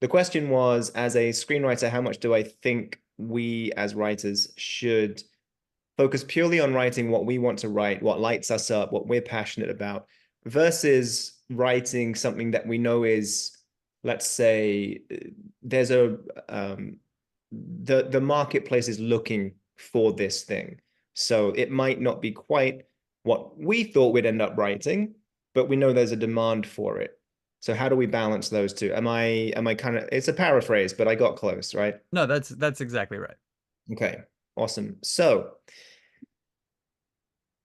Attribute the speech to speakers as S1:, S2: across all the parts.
S1: the question was, as a screenwriter, how much do I think we as writers should focus purely on writing what we want to write, what lights us up, what we're passionate about, versus writing something that we know is, let's say, there's the marketplace is looking for this thing. So it might not be quite what we thought we'd end up writing, but we know there's a demand for it. So how do we balance those two? Am I kind of, it's a paraphrase, but I got close, right?
S2: No, that's exactly right.
S1: Okay, awesome. So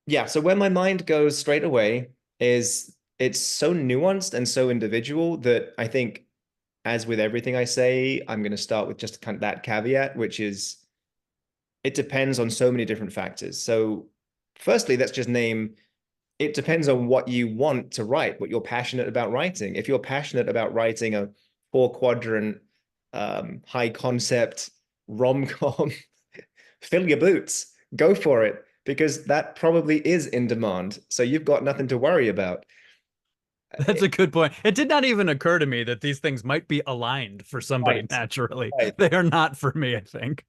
S1: yeah, so where my mind goes straight away is it's so nuanced and so individual that I think, as with everything I say, I'm going to start with just kind of that caveat, which is it depends on so many different factors. So firstly, let's just name it depends on what you want to write, what you're passionate about writing. If you're passionate about writing a four quadrant, high concept rom-com, fill your boots, go for it, because that probably is in demand. So you've got nothing to worry about.
S2: That's a good point. It did not even occur to me that these things might be aligned for somebody
S1: Right.
S2: naturally.
S1: Right.
S2: They are not for me, I think.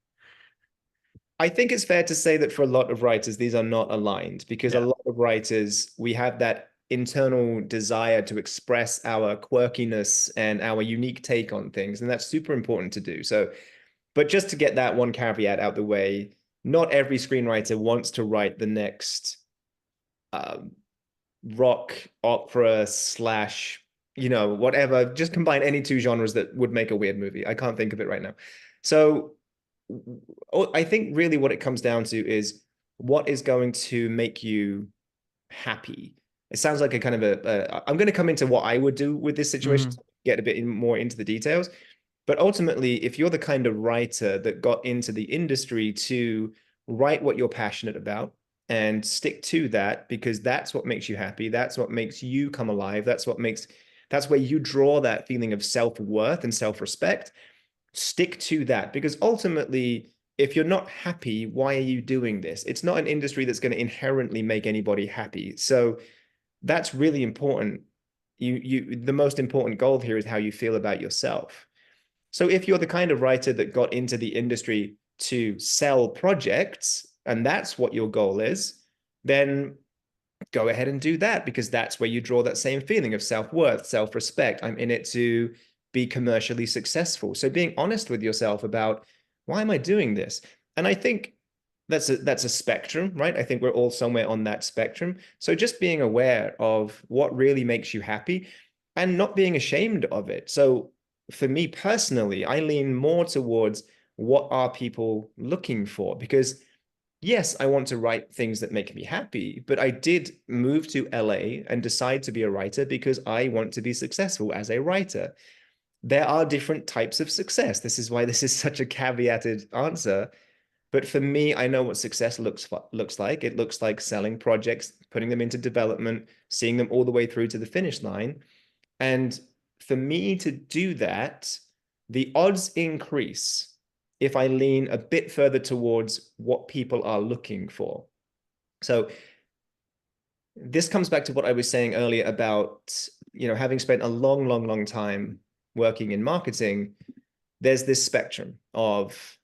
S1: I think it's fair to say that for a lot of writers, these are not aligned because a
S2: Yeah.
S1: lot of writers, we have that internal desire to express our quirkiness and our unique take on things. And that's super important to do. So, but just to get that one caveat out the way, not every screenwriter wants to write the next um, rock opera slash, whatever. Just combine any two genres that would make a weird movie. I can't think of it right now. So I think really what it comes down to is what is going to make you happy. It sounds like a kind of I'm going to come into what I would do with this situation,
S2: Mhm.
S1: get a bit more into the details. But ultimately, if you're the kind of writer that got into the industry to write what you're passionate about and stick to that, because that's what makes you happy, that's what makes you come alive, that's where you draw that feeling of self-worth and self-respect. Stick to that, because ultimately, if you're not happy, why are you doing this? It's not an industry that's going to inherently make anybody happy. So that's really important. The most important goal here is how you feel about yourself. So if you're the kind of writer that got into the industry to sell projects, and that's what your goal is, then go ahead and do that, because that's where you draw that same feeling of self-worth, self-respect. I'm in it to be commercially successful. So being honest with yourself about, why am I doing this? And I think that's a spectrum, right? I think we're all somewhere on that spectrum. So just being aware of what really makes you happy and not being ashamed of it. So for me personally, I lean more towards what are people looking for? Because yes, I want to write things that make me happy, but I did move to LA and decide to be a writer because I want to be successful as a writer. There are different types of success. This is why this is such a caveated answer. But for me, I know what success looks like. It looks like selling projects, putting them into development, seeing them all the way through to the finish line. And for me to do that, the odds increase if I lean a bit further towards what people are looking for. So this comes back to what I was saying earlier about, having spent a long, long, long time working in marketing. There's this spectrum of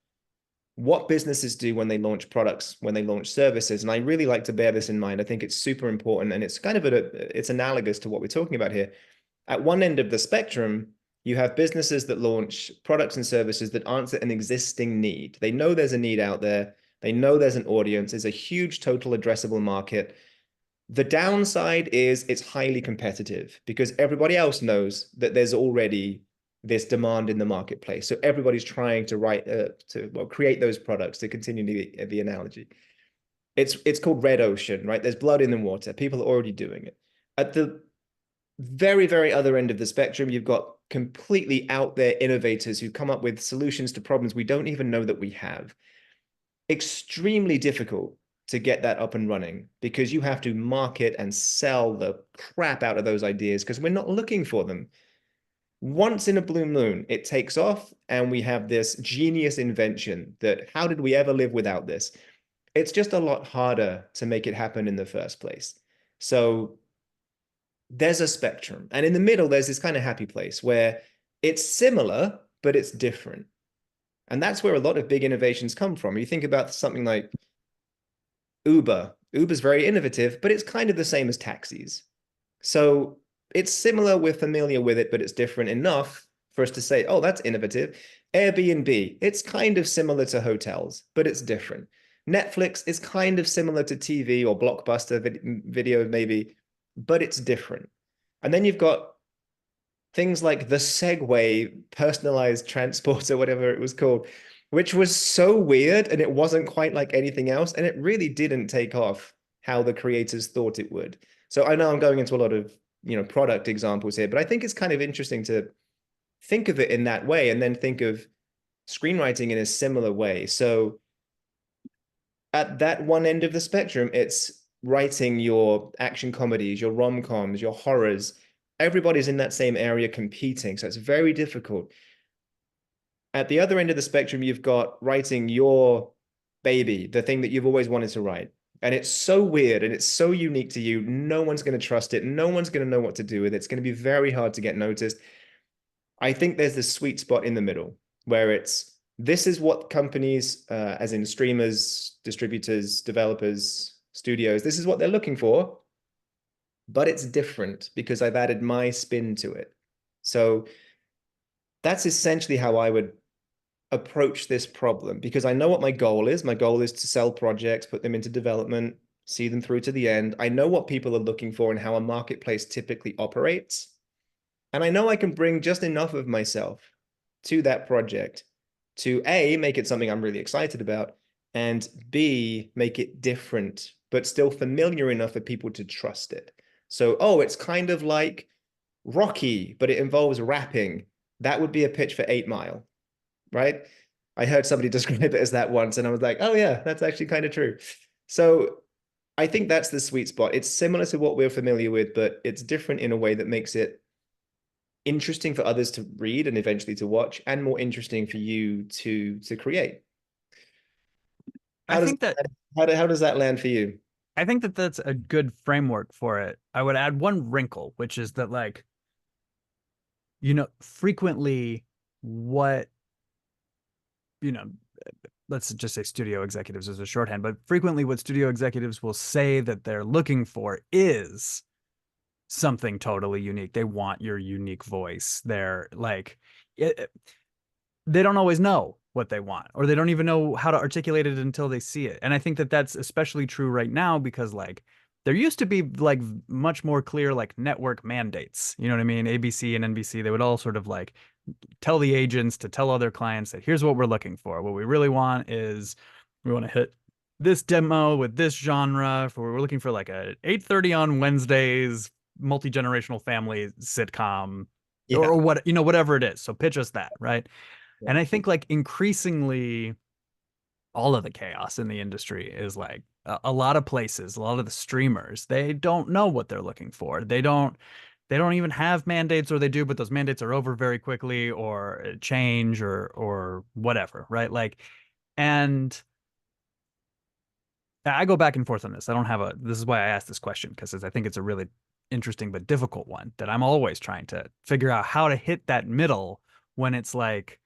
S1: what businesses do when they launch products, when they launch services. And I really like to bear this in mind. I think it's super important. And it's kind of it's analogous to what we're talking about here. At one end of the spectrum, you have businesses that launch products and services that answer an existing need. They know there's a need out there. They know there's an audience. There's a huge total addressable market. The downside is it's highly competitive because everybody else knows that there's already this demand in the marketplace. So everybody's trying to create those products, to continue the analogy. It's called red ocean, right? There's blood in the water. People are already doing it. At the very, very other end of the spectrum, you've got completely out there innovators who come up with solutions to problems we don't even know that we have. Extremely difficult to get that up and running because you have to market and sell the crap out of those ideas because we're not looking for them. Once in a blue moon, it takes off and we have this genius invention that how did we ever live without this? It's just a lot harder to make it happen in the first place. So there's a spectrum. And in the middle, there's this kind of happy place where It's similar, but it's different. And that's where a lot of big innovations come from. You think about something like Uber. Uber's very innovative, but it's kind of the same as taxis. So it's similar, we're familiar with it, but it's different enough for us to say, oh, that's innovative. Airbnb, it's kind of similar to hotels, but it's different. Netflix is kind of similar to TV or Blockbuster video, maybe, but it's different. And then you've got things like the Segway personalized transport or whatever it was called, which was so weird and it wasn't quite like anything else. And it really didn't take off how the creators thought it would. So I know I'm going into a lot of, product examples here, but I think it's kind of interesting to think of it in that way and then think of screenwriting in a similar way. So at that one end of the spectrum, it's writing your action comedies, your rom-coms, your horrors. Everybody's in that same area competing. So it's very difficult. At the other end of the spectrum, you've got writing your baby, the thing that you've always wanted to write. And it's so weird and it's so unique to you. No one's going to trust it. No one's going to know what to do with it. It's going to be very hard to get noticed. I think there's this sweet spot in the middle where this is what companies, as in streamers, distributors, developers, studios, this is what they're looking for, but it's different because I've added my spin to it. So that's essentially how I would approach this problem, because I know what my goal is. My goal is to sell projects, put them into development, see them through to the end. I know what people are looking for and how a marketplace typically operates. And I know I can bring just enough of myself to that project to A, make it something I'm really excited about, and B, make it different, but still familiar enough for people to trust it. So, oh, it's kind of like Rocky, but it involves rapping. That would be a pitch for 8 Mile, right? I heard somebody describe it as that once, and I was like, oh yeah, that's actually kind of true. So I think that's the sweet spot. It's similar to what we're familiar with, but it's different in a way that makes it interesting for others to read and eventually to watch, and more interesting for you to create.
S2: I think that
S1: How does that land for you?
S2: I think that that's a good framework for it. I would add one wrinkle, which is that like, frequently what, you know, let's just say studio executives as a shorthand, but frequently what studio executives will say that they're looking for is something totally unique. They want your unique voice. They're like, they don't always know what they want, or they don't even know how to articulate it until they see it. And I think that that's especially true right now because like there used to be like much more clear like network mandates. You know what I mean? ABC and NBC, they would all sort of like tell the agents to tell other clients that here's what we're looking for. What we really want is we want to hit this demo with this genre. We're looking for like a 8:30 on Wednesdays multi-generational family sitcom
S1: Yeah.
S2: or what, whatever it is. So pitch us that, right?
S1: Yeah.
S2: And I think like increasingly all of the chaos in the industry is like a lot of places, a lot of the streamers, they don't know what they're looking for. They don't even have mandates, or they do, but those mandates are over very quickly or change or whatever, right? Like, and I go back and forth on this. This is why I asked this question, because I think it's a really interesting but difficult one that I'm always trying to figure out how to hit that middle when it's like,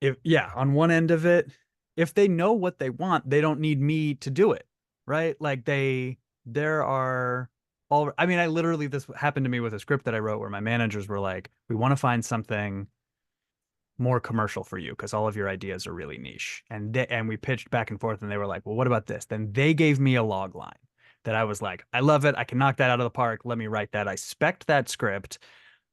S2: on one end of it, if they know what they want, they don't need me to do it, right? Like there are all, I mean, this happened to me with a script that I wrote where my managers were like, we want to find something more commercial for you because all of your ideas are really niche. And we pitched back and forth and they were like, well, what about this? Then they gave me a log line that I was like, I love it. I can knock that out of the park. Let me write that. I spec'd that script.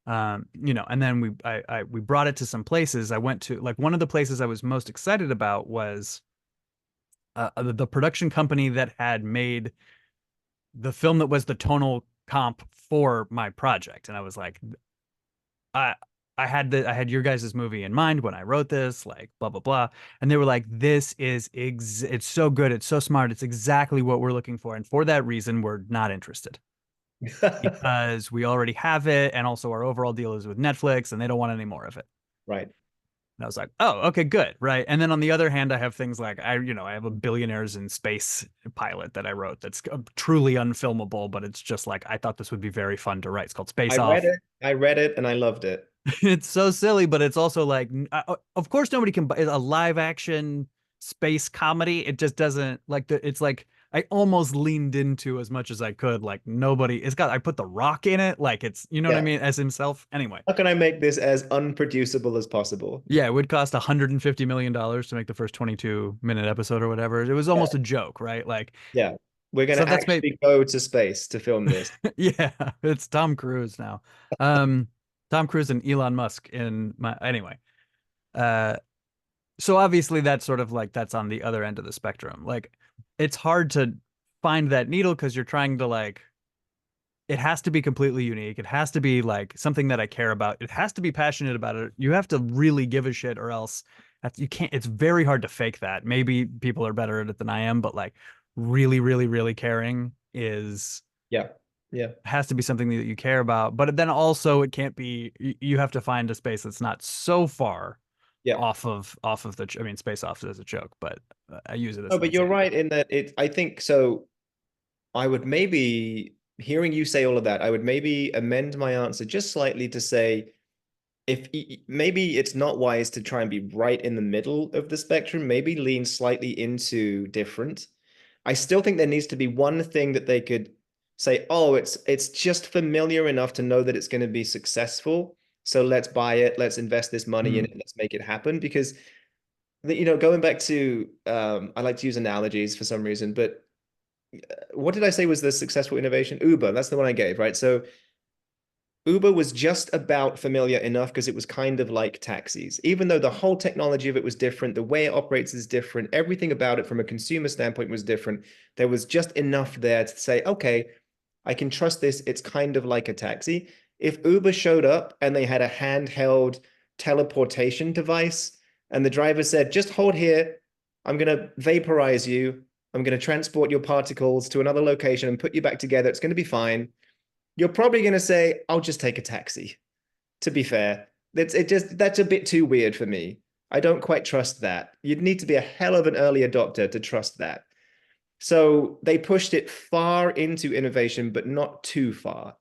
S2: And then we brought it to some places. I went to like one of the places I was most excited about was the production company that had made the film that was the tonal comp for my project. And I was like, I I had your guys' movie in mind when I wrote this, like blah blah blah. And they were like, it's so good, it's so smart, it's exactly what we're looking for. And for that reason, we're not interested. Because we already have it, and also our overall deal is with Netflix, and they don't want any more of it.
S1: Right.
S2: And I was like, oh, okay, good, right. And then on the other hand, I have things like I have a billionaires in space pilot that I wrote that's truly unfilmable, but it's just like I thought this would be very fun to write. It's called Space Off.
S1: I read it and I loved it.
S2: It's so silly, but it's also like, of course, nobody can buy a live action space comedy. It just doesn't like it's like I almost leaned into as much as I could. Like nobody, it's got, I put The Rock in it. Like it's, you know what I
S1: Yeah.
S2: mean? As himself. Anyway.
S1: How can I make this as unproducible as possible?
S2: Yeah, it would cost $150 million to make the first 22-minute episode or whatever. It was
S1: Yeah.
S2: almost a joke, right? Like,
S1: Yeah. We're going
S2: so
S1: to
S2: that's made,
S1: actually go to space to film this.
S2: yeah, it's Tom Cruise now. Um, Tom Cruise and Elon Musk in my, anyway. Uh, so obviously that's sort of like that's on the other end of the spectrum. Like it's hard to find that needle because you're trying to like it has to be completely unique. It has to be like something that I care about. It has to be passionate about it. You have to really give a shit or else you can't, it's very hard to fake that. Maybe people are better at it than I am, but like really, really, really caring is
S1: Yeah. Yeah.
S2: has to be something that you care about. But then also it can't be, you have to find a space that's not so far
S1: Yeah.
S2: off of the, I mean, Space Off as a joke, but I use it as
S1: No,
S2: an
S1: but you're
S2: example.
S1: right in that I think so. I would maybe, hearing you say all of that, I would maybe amend my answer just slightly to say, if maybe it's not wise to try and be right in the middle of the spectrum, maybe lean slightly into different. I still think there needs to be one thing that they could say, oh, it's just familiar enough to know that it's going to be successful. So let's buy it, let's invest this money in
S2: Mm.
S1: it, let's make it happen. Because going back to I like to use analogies for some reason, but what did I say was the successful innovation? Uber, that's the one I gave, right? So Uber was just about familiar enough because it was kind of like taxis. Even though the whole technology of it was different, the way it operates is different, everything about it from a consumer standpoint was different. There was just enough there to say, okay, I can trust this. It's kind of like a taxi. If Uber showed up and they had a handheld teleportation device and the driver said, just hold here, I'm going to vaporize you. I'm going to transport your particles to another location and put you back together. It's going to be fine. You're probably going to say, I'll just take a taxi. To be fair, that's a bit too weird for me. I don't quite trust that. You'd need to be a hell of an early adopter to trust that. So they pushed it far into innovation, but not too far.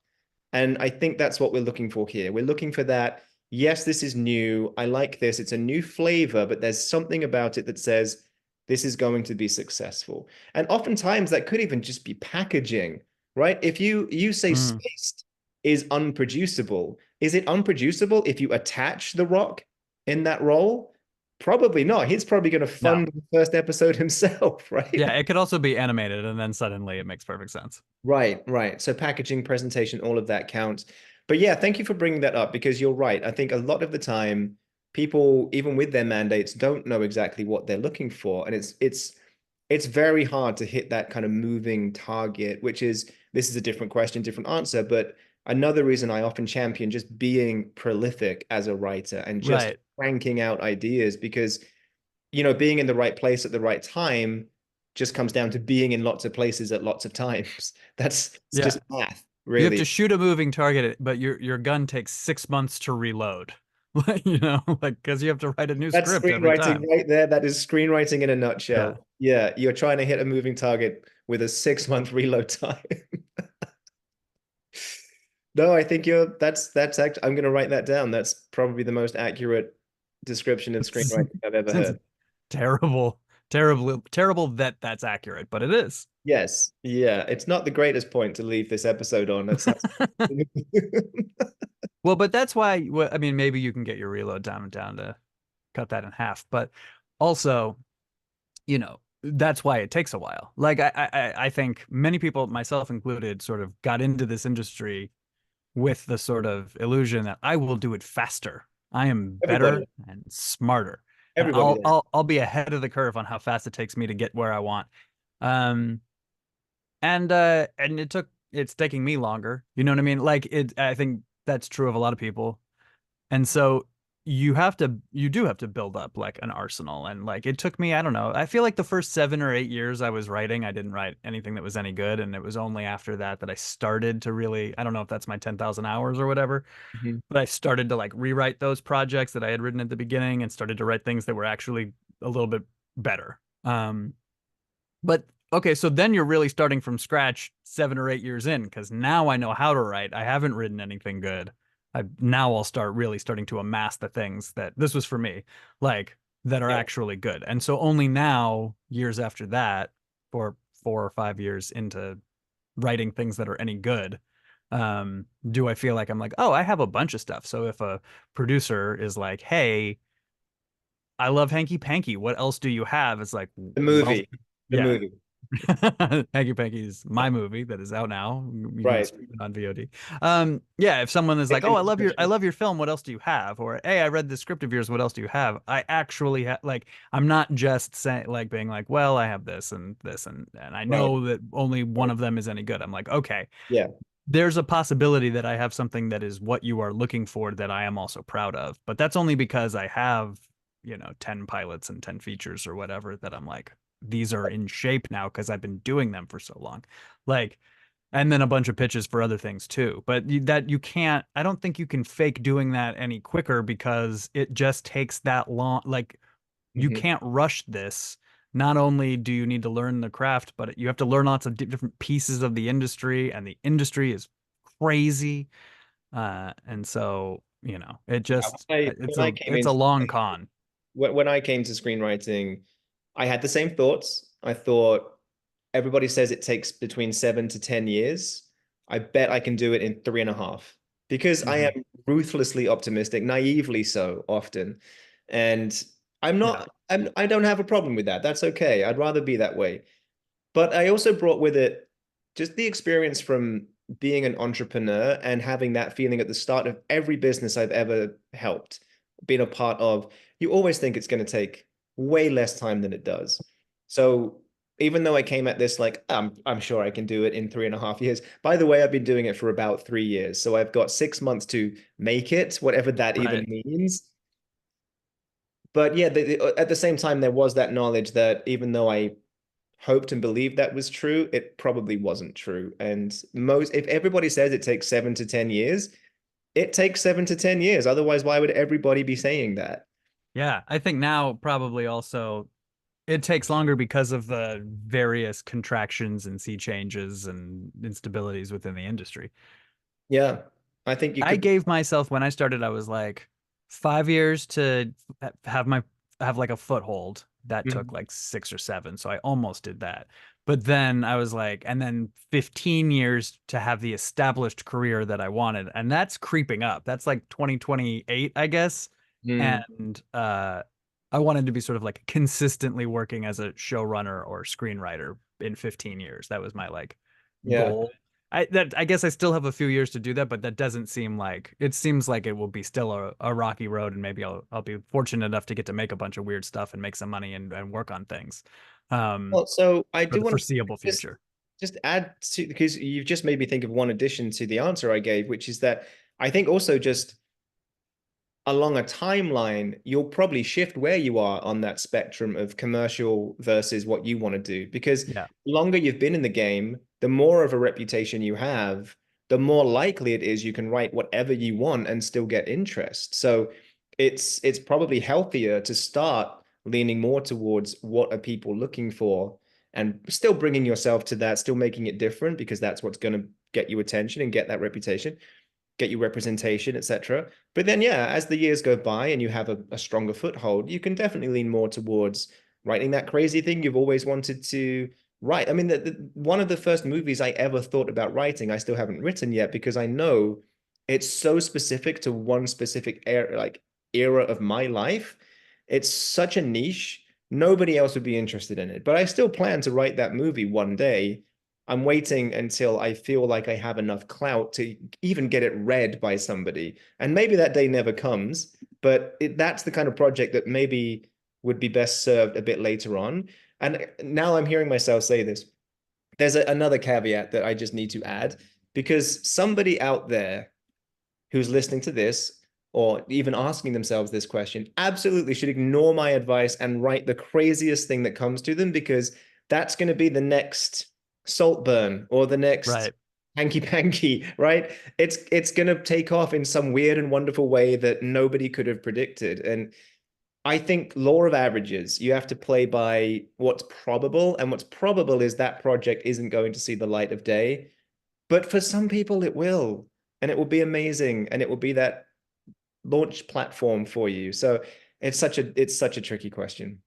S1: And I think that's what we're looking for here. We're looking for that. Yes, this is new. I like this. It's a new flavor, but there's something about it that says this is going to be successful. And oftentimes that could even just be packaging, right? If you say
S2: Mm.
S1: Spaced is unproducible, is it unproducible if you attach The Rock in that role? Probably not. He's probably going to
S2: No.
S1: fund the first episode himself, right?
S2: Yeah, it could also be animated and then suddenly it makes perfect sense.
S1: Right, right. So packaging, presentation, all of that counts. But yeah, thank you for bringing that up because you're right. I think a lot of the time people, even with their mandates, don't know exactly what they're looking for. And it's very hard to hit that kind of moving target, which is this is a different question, different answer. But another reason I often champion just being prolific as a writer and just
S2: Right.
S1: cranking out ideas because being in the right place at the right time just comes down to being in lots of places at lots of times. It's
S2: Yeah.
S1: just math,
S2: You have to
S1: really.
S2: shoot a moving target, but your gun takes 6 months to reload. Like because you have to write a new
S1: That's
S2: script every
S1: screenwriting
S2: time.
S1: right there. That is screenwriting in a
S2: Yeah.
S1: nutshell. Yeah, you're trying to hit a moving target with a 6 month reload time. No, I think that's actually, I'm going to write that down. That's probably the most accurate description of screenwriting I've ever
S2: It's
S1: heard.
S2: terrible, terrible, terrible that that's accurate, but it is.
S1: Yes. Yeah. It's not the greatest point to leave this episode on. That sounds.
S2: Well, but that's why, well, I mean, maybe you can get your reload down to cut that in half, but also, that's why it takes a while. Like I think many people, myself included, sort of got into this industry with the sort of illusion that I will do it faster. I am better
S1: Everybody.
S2: and smarter, and
S1: Everybody
S2: I'll
S1: does.
S2: I'll I'll be ahead of the curve on how fast it takes me to get where I want. Um, and it's taking me longer. You know what I mean? Like I think that's true of a lot of people. And so, you do have to build up like an arsenal. And like it took me, I don't know, I feel like the first 7 or 8 years I was writing, I didn't write anything that was any good. And it was only after that that I started to really, I don't know if that's my 10,000 hours or whatever,
S1: Mhm.
S2: but I started to like rewrite those projects that I had written at the beginning and started to write things that were actually a little bit better. But okay, so then you're really starting from scratch 7 or 8 years in, because now I know how to write. I haven't written anything good. Now I'll start really starting to amass the things that this was for me, like that are
S1: Yeah.
S2: actually good. And so only now, years after that, for 4 or 5 years into writing things that are any good, do I feel like I'm like, oh, I have a bunch of stuff. So if a producer is like, hey, I love Hanky Panky, what else do you have? It's like,
S1: The
S2: well,
S1: movie, the
S2: yeah.
S1: movie,
S2: Hanky Panky is my movie that is out now. You can
S1: right?
S2: stream it on VOD. Yeah, if someone is like, "Oh, I love your film. What else do you have?" Or, "Hey, I read the script of yours. What else do you have?" I actually have like I'm not just saying like being like, "Well, I have this and I
S1: Right,
S2: know that only one
S1: right.
S2: of them is any good." I'm like, "Okay,
S1: Yeah.
S2: there's a possibility that I have something that is what you are looking for that I am also proud of." But that's only because I have, 10 pilots and 10 features or whatever that I'm like, these are in shape now because I've been doing them for so long. Like, and then a bunch of pitches for other things too. But that you can't, I don't think you can fake doing that any quicker because it just takes that long. Like, you
S1: Hmm.
S2: can't rush this. Not only do you need to learn the craft, but you have to learn lots of different pieces of the industry, and the industry is crazy. And so, it
S1: Yeah.
S2: just
S1: When I came
S2: it's a
S1: into
S2: long con.
S1: when I came to screenwriting, I had the same thoughts. I thought everybody says it takes between 7 to 10 years. I bet I can do it in 3.5 because I
S2: Mhm.
S1: am ruthlessly optimistic, naively so often. And
S2: Yeah.
S1: I don't have a problem with that. That's okay. I'd rather be that way. But I also brought with it just the experience from being an entrepreneur and having that feeling at the start of every business I've ever helped, been a part of. You always think it's going to take way less time than it does. So even though I came at this like, I'm sure I can do it in 3.5 years. By the way, I've been doing it for about 3 years. So I've got 6 months to make it, whatever that even
S2: Right.
S1: means. But yeah, at the same time, there was that knowledge that even though I hoped and believed that was true, it probably wasn't true. And if everybody says it takes 7 to 10 years, it takes 7 to 10 years. Otherwise, why would everybody be saying that?
S2: Yeah. I think now probably also it takes longer because of the various contractions and sea changes and instabilities within the industry.
S1: Yeah, I think you
S2: I
S1: could.
S2: gave myself when I started, I was like 5 years to have my have like a foothold. That took
S1: Mhm.
S2: like 6 or 7, so I almost did that. But then I was like, and then 15 years to have the established career that I wanted, and that's creeping up. That's like 2028, I guess.
S1: Mm,
S2: And I wanted to be sort of like consistently working as a showrunner or screenwriter in 15 years. That was my like
S1: yeah.
S2: goal. I guess I still have a few years to do that, but that doesn't seem like it seems like it will be still a rocky road, and maybe I'll be fortunate enough to get to make a bunch of weird stuff and make some money and work on things um
S1: Well, so I
S2: for
S1: do
S2: the
S1: want to
S2: foreseeable
S1: just
S2: future.
S1: add to, because you've just made me think of one addition to the answer I gave, which is that I think also just along a timeline, you'll probably shift where you are on that spectrum of commercial versus what you want to do. Because
S2: Yeah.
S1: the longer you've been in the game, the more of a reputation you have, the more likely it is you can write whatever you want and still get interest. So it's probably healthier to start leaning more towards what are people looking for and still bringing yourself to that, still making it different because that's what's going to get you attention and get that reputation, get you representation, etc. But then, yeah, as the years go by and you have a stronger foothold, you can definitely lean more towards writing that crazy thing you've always wanted to write. I mean, one of the first movies I ever thought about writing, I still haven't written yet because I know it's so specific to one specific era of my life. It's such a niche. Nobody else would be interested in it. But I still plan to write that movie one day. I'm waiting until I feel like I have enough clout to even get it read by somebody. And maybe that day never comes, but that's the kind of project that maybe would be best served a bit later on. And now I'm hearing myself say this. There's another caveat that I just need to add because somebody out there who's listening to this or even asking themselves this question, absolutely should ignore my advice and write the craziest thing that comes to them, because that's going to be the next Saltburn or the next
S2: Right.
S1: hanky panky, right? It's going to take off in some weird and wonderful way that nobody could have predicted. And I think law of averages, you have to play by what's probable, and what's probable is that project isn't going to see the light of day. But for some people it will, and it will be amazing, and it will be that launch platform for you. So it's such a tricky question.